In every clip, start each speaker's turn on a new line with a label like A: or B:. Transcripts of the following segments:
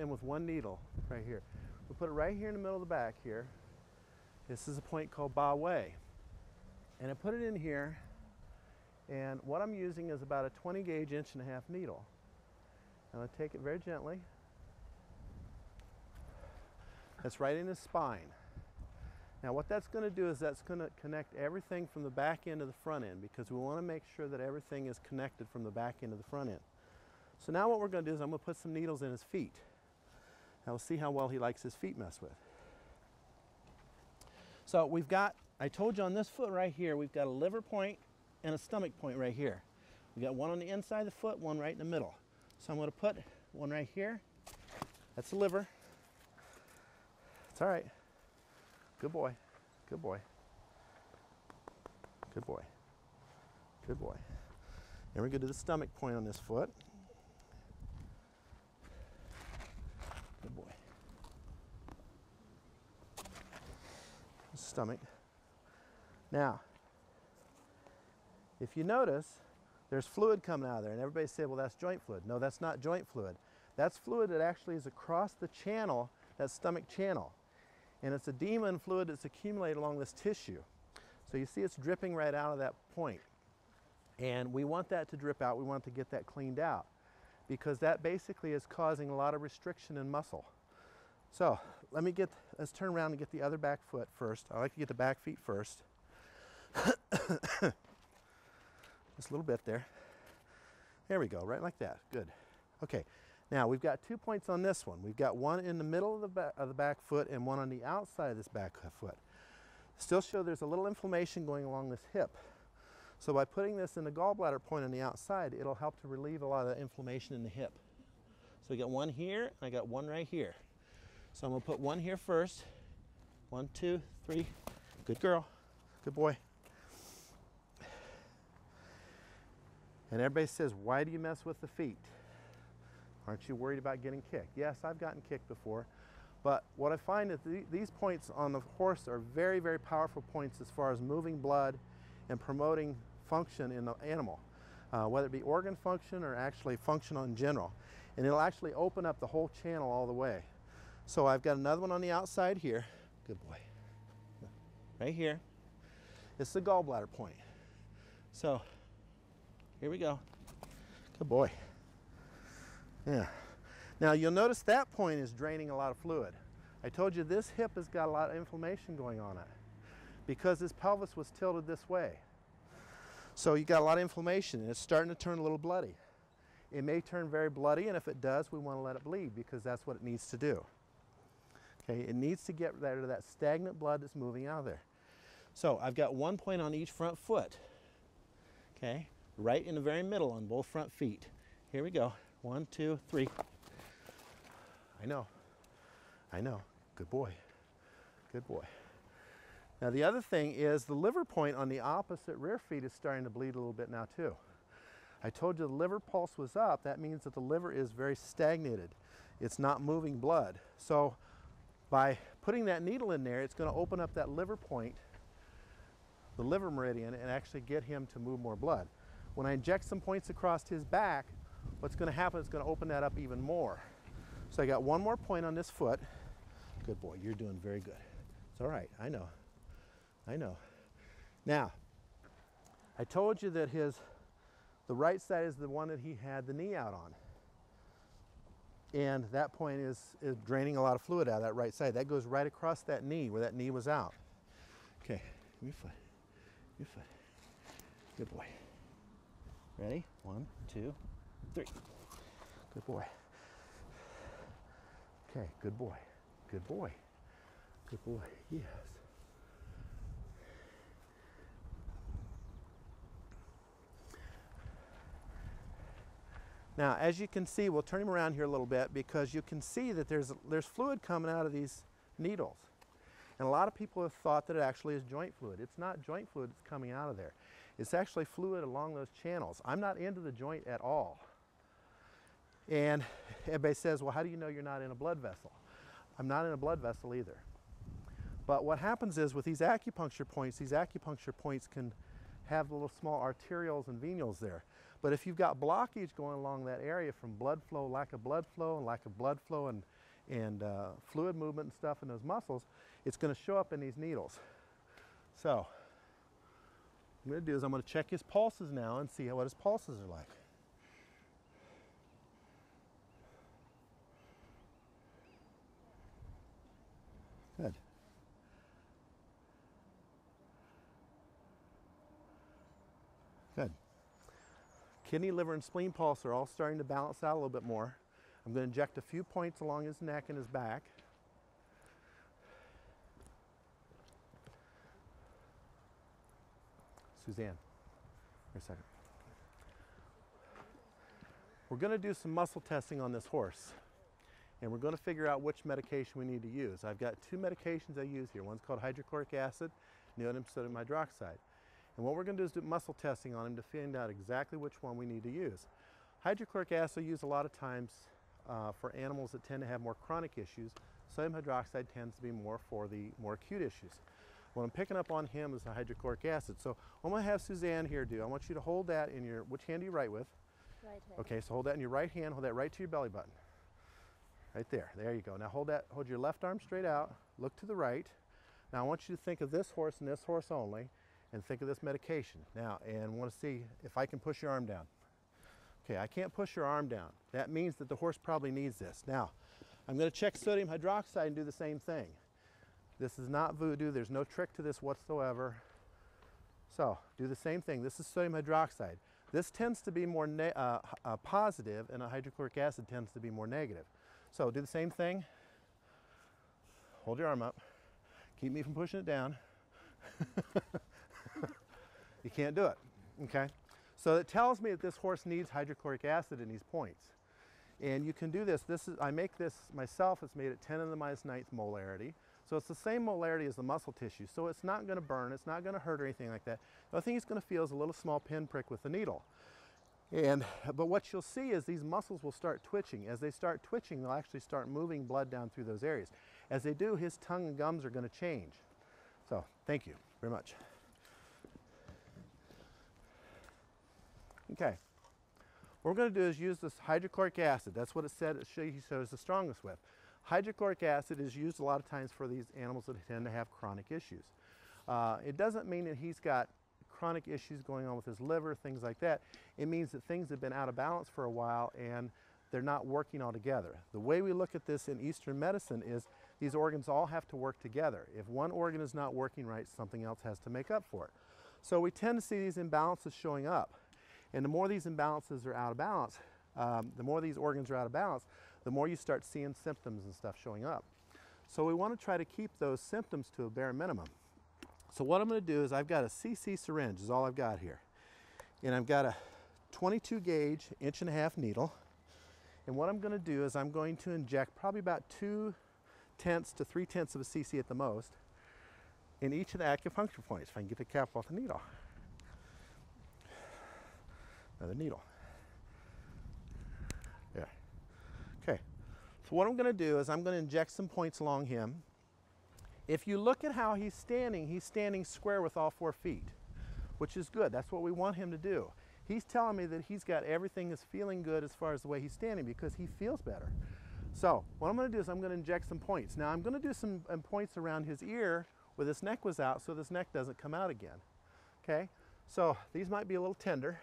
A: in with one needle right here. We'll put it right here in the middle of the back here. This is a point called Ba Wei. And I put it in here, and what I'm using is about a 20 gauge 1.5" needle. I'm going to take it very gently. That's right in his spine. Now what that's going to do is that's going to connect everything from the back end to the front end, because we want to make sure that everything is connected from the back end to the front end. So now what we're going to do is I'm going to put some needles in his feet. Now we'll see how well he likes his feet messed with. So we've got, I told you on this foot right here, we've got a liver point and a stomach point right here. We've got one on the inside of the foot, one right in the middle. So I'm going to put one right here. That's the liver. It's all right. Good boy. Good boy. Good boy. Good boy. And we're going to do the stomach point on this foot. Good boy. Stomach. Now, if you notice, there's fluid coming out of there, and everybody said, well, that's joint fluid. No, that's not joint fluid. That's fluid that actually is across the channel, that stomach channel. And it's edema and fluid that's accumulated along this tissue. So you see it's dripping right out of that point. And we want that to drip out. We want to get that cleaned out, because that basically is causing a lot of restriction in muscle. So let's turn around and get the other back foot first. I like to get the back feet first. Just a little bit there. There we go, right like that. Good. Okay, now we've got 2 points on this one. We've got one in the middle of the back foot and one on the outside of this back foot. Still show there's a little inflammation going along this hip. So by putting this in the gallbladder point on the outside, it'll help to relieve a lot of the inflammation in the hip. So we got one here, and I got one right here. So I'm going to put one here first. 1, 2, 3. Good girl. Good boy. And everybody says, why do you mess with the feet? Aren't you worried about getting kicked? Yes, I've gotten kicked before. But what I find is these points on the horse are very, very powerful points as far as moving blood and promoting function in the animal, whether it be organ function or actually function in general. And it'll actually open up the whole channel all the way. So I've got another one on the outside here. Good boy. Right here. It's the gallbladder point. So here we go. Good boy. Yeah. Now you'll notice that point is draining a lot of fluid. I told you this hip has got a lot of inflammation going on it because his pelvis was tilted this way. So you got a lot of inflammation, and it's starting to turn a little bloody. It may turn very bloody, and if it does, we want to let it bleed, because that's what it needs to do. Okay, it needs to get rid of that stagnant blood that's moving out of there. So I've got 1 point on each front foot. Okay, right in the very middle on both front feet. Here we go. 1, 2, 3. I know. I know. Good boy. Good boy. Now the other thing is the liver point on the opposite rear feet is starting to bleed a little bit now too. I told you the liver pulse was up. That means that the liver is very stagnated. It's not moving blood. So by putting that needle in there, it's going to open up that liver point, the liver meridian, and actually get him to move more blood. When I inject some points across his back, what's going to happen is it's going to open that up even more. So I got one more point on this foot. Good boy, you're doing very good. It's all right, I know. I know. Now, I told you that the right side is the one that he had the knee out on. And that point is draining a lot of fluid out of that right side. That goes right across that knee where that knee was out. Okay, your foot. Your foot. Good boy. Ready? 1, 2, 3. Good boy. Okay, good boy. Good boy. Good boy. Yes. Now, as you can see, we'll turn him around here a little bit, because you can see that there's fluid coming out of these needles. And a lot of people have thought that it actually is joint fluid. It's not joint fluid that's coming out of there. It's actually fluid along those channels. I'm not into the joint at all. And everybody says, well, how do you know you're not in a blood vessel? I'm not in a blood vessel either. But what happens is with these acupuncture points can have little small arterioles and venules there. But if you've got blockage going along that area from blood flow, lack of blood flow, and fluid movement and stuff in those muscles, it's going to show up in these needles. So what I'm going to do is I'm going to check his pulses now and see what his pulses are like. Good. Good. Kidney, liver, and spleen pulse are all starting to balance out a little bit more. I'm going to inject a few points along his neck and his back. Suzanne, wait a second. We're going to do some muscle testing on this horse, and we're going to figure out which medication we need to use. I've got two medications I use here. One's called hydrochloric acid, and the other is sodium hydroxide. And what we're going to do is do muscle testing on him to find out exactly which one we need to use. Hydrochloric acid I use a lot of times for animals that tend to have more chronic issues. Sodium hydroxide tends to be more for the more acute issues. What I'm picking up on him is the hydrochloric acid. So what I'm going to have Suzanne here do, I want you to hold that in your, which hand do you write with?
B: Right hand.
A: Okay, so hold that in your right hand, hold that right to your belly button. Right there, there you go. Now hold your left arm straight out, look to the right. Now I want you to think of this horse and this horse only, and think of this medication. Now, and want to see if I can push your arm down. Okay, I can't push your arm down. That means that the horse probably needs this. Now, I'm going to check sodium hydroxide and do the same thing. This is not voodoo, there's no trick to this whatsoever. So, do the same thing. This is sodium hydroxide. This tends to be more positive, and a hydrochloric acid tends to be more negative. So, do the same thing. Hold your arm up. Keep me from pushing it down. You can't do it, okay? So it tells me that this horse needs hydrochloric acid in these points. And you can do this. I make this myself. It's made at 10 to the minus 9th molarity. So it's the same molarity as the muscle tissue. So it's not going to burn. It's not going to hurt or anything like that. The only thing it's going to feel is a little small pinprick with the needle. But what you'll see is these muscles will start twitching. As they start twitching, they'll actually start moving blood down through those areas. As they do, his tongue and gums are going to change. So thank you very much. Okay. What we're going to do is use this hydrochloric acid. That's what it said he shows the strongest with. Hydrochloric acid is used a lot of times for these animals that tend to have chronic issues. It doesn't mean that he's got chronic issues going on with his liver, things like that. It means that things have been out of balance for a while and they're not working all together. The way we look at this in Eastern medicine is these organs all have to work together. If one organ is not working right, something else has to make up for it. So we tend to see these imbalances showing up. And the more these imbalances are out of balance, the more these organs are out of balance, the more you start seeing symptoms and stuff showing up. So we want to try to keep those symptoms to a bare minimum. So what I'm going to do is I've got a cc syringe is all I've got here. And I've got a 22 gauge 1.5" needle. And what I'm going to do is I'm going to inject probably about 2/10 to 3/10 of a cc at the most in each of the acupuncture points, if I can get the cap off the needle. Another needle. There. Okay. So what I'm going to do is I'm going to inject some points along him. If you look at how he's standing square with all 4 feet, which is good. That's what we want him to do. He's telling me that he's got everything is feeling good as far as the way he's standing because he feels better. So what I'm going to do is I'm going to inject some points. Now I'm going to do some points around his ear where this neck was out so this neck doesn't come out again. Okay? So these might be a little tender.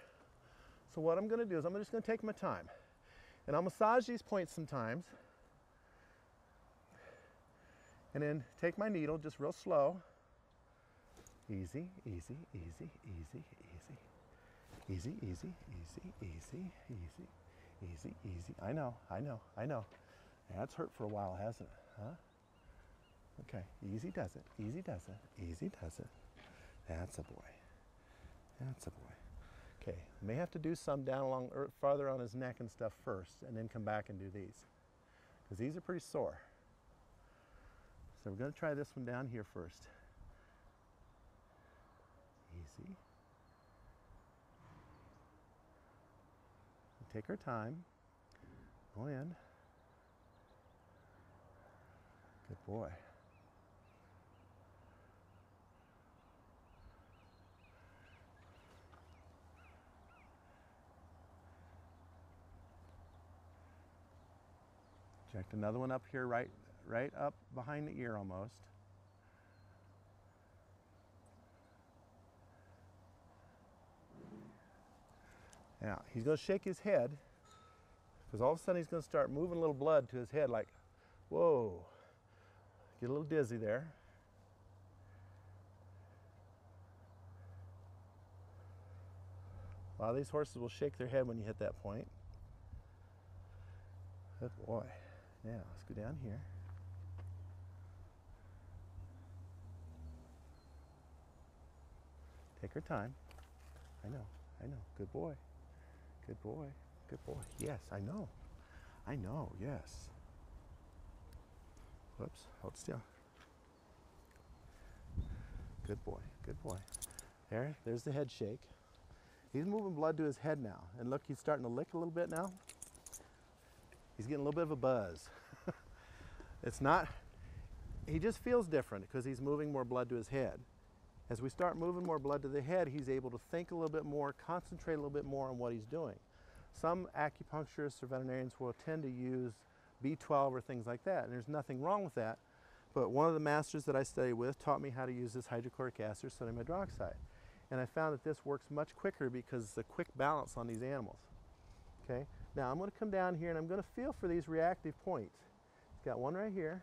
A: So what I'm going to do is I'm just going to take my time. And I'll massage these points sometimes. And then take my needle just real slow. Easy, easy, easy, easy, easy. Easy, easy, easy, easy, easy, easy, easy. I know. That's hurt for a while, hasn't it? Huh? Okay, easy does it, easy does it, easy does it. That's a boy. That's a boy. Okay, may have to do some down along farther on his neck and stuff first, and then come back and do these, because these are pretty sore. So we're going to try this one down here first. Easy. Take our time. Go in. Good boy. Inject another one up here, right up behind the ear almost. Now, he's going to shake his head because all of a sudden he's going to start moving a little blood to his head like, whoa, get a little dizzy there. A lot of these horses will shake their head when you hit that point. Good boy. Now, let's go down here. Take her time. I know. Good boy. Good boy. Good boy. Yes, I know, yes. Whoops, hold still. Good boy, good boy. There's the head shake. He's moving blood to his head now. And look, he's starting to lick a little bit now. He's getting a little bit of a buzz. It's not, he just feels different because he's moving more blood to his head. As we start moving more blood to the head, he's able to think a little bit more, concentrate a little bit more on what he's doing. Some acupuncturists or veterinarians will tend to use B12 or things like that, and there's nothing wrong with that. But one of the masters that I studied with taught me how to use this hydrochloric acid or sodium hydroxide. And I found that this works much quicker because it's a quick balance on these animals. Okay? Now I'm going to come down here and I'm going to feel for these reactive points. He's got one right here.